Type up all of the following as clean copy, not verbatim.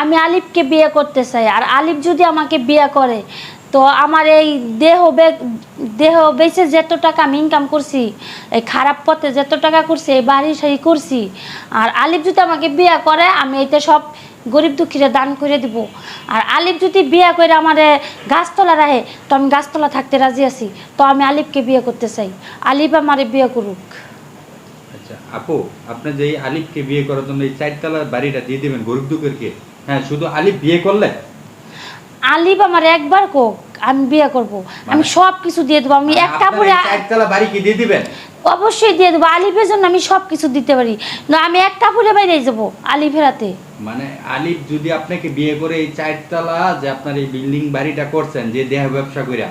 আমি আলিফকে বিয়ে করতে চাই। আর আলিফ যদি আমাকে বিয়ে করে তো আমার এই দেহ বেচে যত টাকা আমি ইনকাম করছি, এই খারাপ পথে যত টাকা করছি, এই বাড়ি সারি করছি, আর আলিফ যদি আমাকে বিয়ে করে আমি এটা সব গরিব দুঃখীরা দান করে দিব। আর আলিফ যদি বিয়ে করে আমার গাছতলা রাখে তো আমি গাছতলা থাকতে রাজি আছি। তো আমি আলিফকে বিয়ে করতে চাই, আলিফ আমার বিয়ে করুক। আচ্ছা আপু, আপনি যে এই আলিফকে বিয়ে করার জন্য এই 4 তলার বাড়িটা দিয়ে দিবেন গরিব দুঃখীকে, হ্যাঁ শুধু আলিফ বিয়ে করলে? আলিফ আমার একবার কোক আমি বিয়ে করব, আমি সব কিছু দিয়ে দেবো। আমি এক কাপড়ে 4 তলা বাড়ি কি দিয়ে দিবেন? অবশ্যই দিয়ে দেবো। আলিফের জন্য আমি সব কিছু দিতে পারি না, আমি এক কাপড়ে বাইরে যাবো আলিফের হাতে। মানে আলিফ যদি আপনাকে বিয়ে করে এই 4 তলা যে আপনার এই বিল্ডিং বাড়িটা করছেন, যে দেহ ব্যবসা কইরা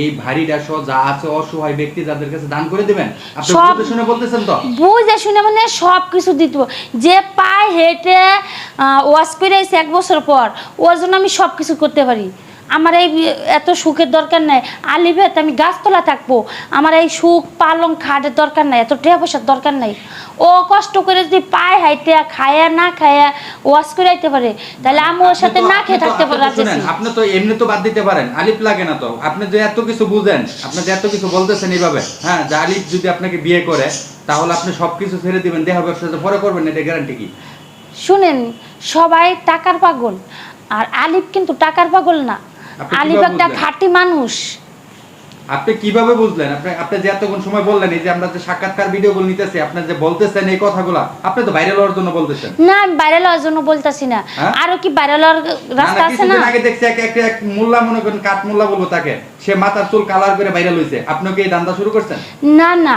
এই বাড়িটা সহ যা আছে অসহায় ব্যক্তি যাদের কাছে দান করে দিবেন, আপনি বুঝে শুনে বলতেছেন তো? বুঝে শুনে মানে সব কিছু দিতে, যে পায় হেঁটে ওয়াশ করে এসে 1 বছর পর ওর জন্য আমি সব কিছু করতে পারি। আমার এই এত সুখের দরকার নাই, আলিফেতে আমি গাছতলা থাকবো, আমার এই সুখ পালং খাটের দরকার নাই, এত টাকা পয়সার দরকার নাই। ও কষ্ট করে যদি পায় হাইটে খায়া না খায়া ওয়াশ করে আইতে পারে, তাহলে আমি ওর সাথে না খেয়ে থাকতে পারি। আপনি তো এমনি তো বাদ দিতে পারেন, আলিফ লাগে না তো। আপনি যে এত কিছু বুঝেন, আপনি যে এত কিছু বলতেছেন এইভাবে, হ্যাঁ যে আলিফ যদি আপনাকে বিয়ে করে তাহলে আপনি সবকিছু ছেড়ে দিবেন, দেহ ব্যবসা পরে করবেন, এটা গ্যারান্টি কি? শুনেন, সবাই টাকার পাগল, আর আলিফ কিন্তু টাকার পাগল না। আলিফ একটা খাঁটি মানুষ। আপনি কিভাবে বুঝলেন? আপনি যে এতক্ষণ সময় বললেন, এই যে আমরা যে সাক্ষাৎকার ভিডিওগুলো নিতেছি, আপনি যে বলতেছেন এই কথাগুলো, আপনি তো ভাইরাল হওয়ার জন্য বলতেছেন না। আমি ভাইরাল হওয়ার জন্য বলতাছি না, আরো কি ভাইরাল হওয়ার রাস্তা আছে না? আগে দেখছি এক মোল্লা, মনে করেন কাঠ মোল্লা বলবো তাকে, সে মাথার চুল কালার করে ভাইরাল হইছে। আপনি কি এই ধান্দা শুরু করছেন? না না,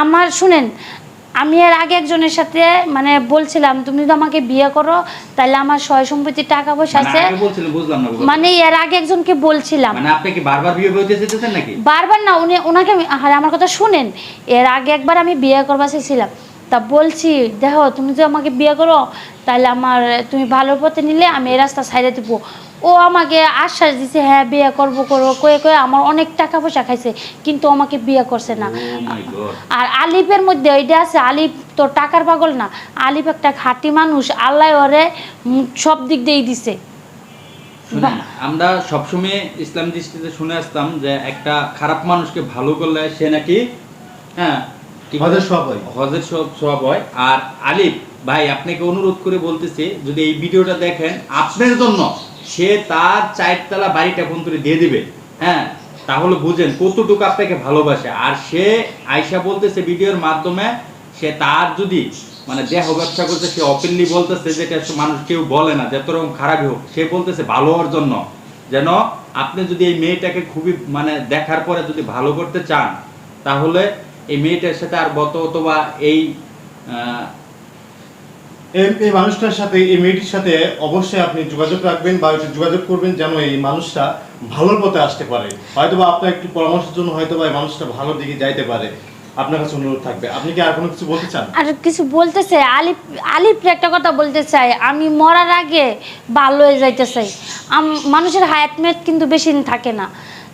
আমার শুনেন, আমি এর আগে একজনের সাথে মানে বলছিলাম তুমি যদি আমাকে বিয়ে করো তাহলে আমার সয় সম্পত্তির টাকা পয়সা আছে, বুঝলাম না। মানে এর আগে একজনকে বলছিলাম। মানে আপনি কি বারবার বিয়ে করতে চাইতেছেন নাকি? বারবার না, ওনাকে আমার কথা শুনেন, এর আগে একবার আমি বিয়ে করবা চাইছিলাম, তা বলছি দেখো তুমি যদি আমাকে বিয়ে করো তাহলে তুমি ভালো পথে নিলে আমি এই রাস্তা ছাইড়ে দেবো। ও আমাকে আশ্বাস দিছে হ্যাঁ বিয়ে করবো কয়ে আমার অনেক টাকা পয়সা খাইছে, কিন্তু আমাকে বিয়ে করছে না। আর আলিফের মধ্যে ওইটা আছে, আলিফ তো টাকার পাগল না, আলিফ একটা খাঁটি মানুষ, আল্লাহ ওরে সব দিক দিয়েই দিছে। আমরা সবসময় ইসলাম দৃষ্টিতে শুনে আসতাম যে একটা খারাপ মানুষকে ভালো করলে সে নাকি হ্যাঁ হজের সওয়াব হয়। আর আলিফ ভাই আপনাকে অনুরোধ করে বলতেছে, যদি এই ভিডিওটা দেখেন আপনার জন্য সে তার 4 তলা বাড়িটা কোন করে দিয়ে দিবে, হ্যাঁ তাহলে বুঝেন কতটুকু আপনাকে ভালোবাসে। আর সে আয়শা বলতেছে ভিডিওর মাধ্যমে, সে তার যদি মানে দেহ ব্যবসা করতে, সে ওপেনলি বলতেছে, যেটা মানুষ কেউ বলে না যত রকম খারাপই হোক, সে বলতেছে ভালো হওয়ার জন্য, যেন আপনি যদি এই মেয়েটাকে খুবই মানে দেখার পরে যদি ভালো করতে চান, তাহলে এই মেয়েটার সাথে আর অথবা এই মানুষটার সাথে, এই মেয়েটির সাথে অবশ্যই আপনি যোগাযোগ রাখবেন বা যোগাযোগ করবেন, যেন এই মানুষটা ভালোর পথে আসতে পারে। হয়তোবা আপনার একটু পরামর্শের জন্য হয়তোবা এই মানুষটা ভালোর দিকে যাইতে পারে। আপনার কাছে অনুরোধ থাকবে। আপনি কি আর কোনো কিছু বলতে চান? আর কিছু বলতে চাই, আলিফের একটা কথা বলতে চাই, আমি মরার আগে ভালো হয়ে যাইতে চাই। মানুষের হায়াত মেয়াদ কিন্তু বেশি দিন থাকে না,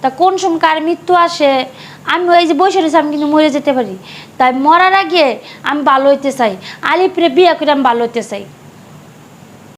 তা কোন সময় কার মৃত্যু আসে, আমি ওই যে বসে রয়েছি, আমি কিন্তু মরে যেতে পারি। তাই মরার আগে আমি ভালো হইতে চাই, আলিফরে বিয়ে করে আমি ভালো হইতে চাই।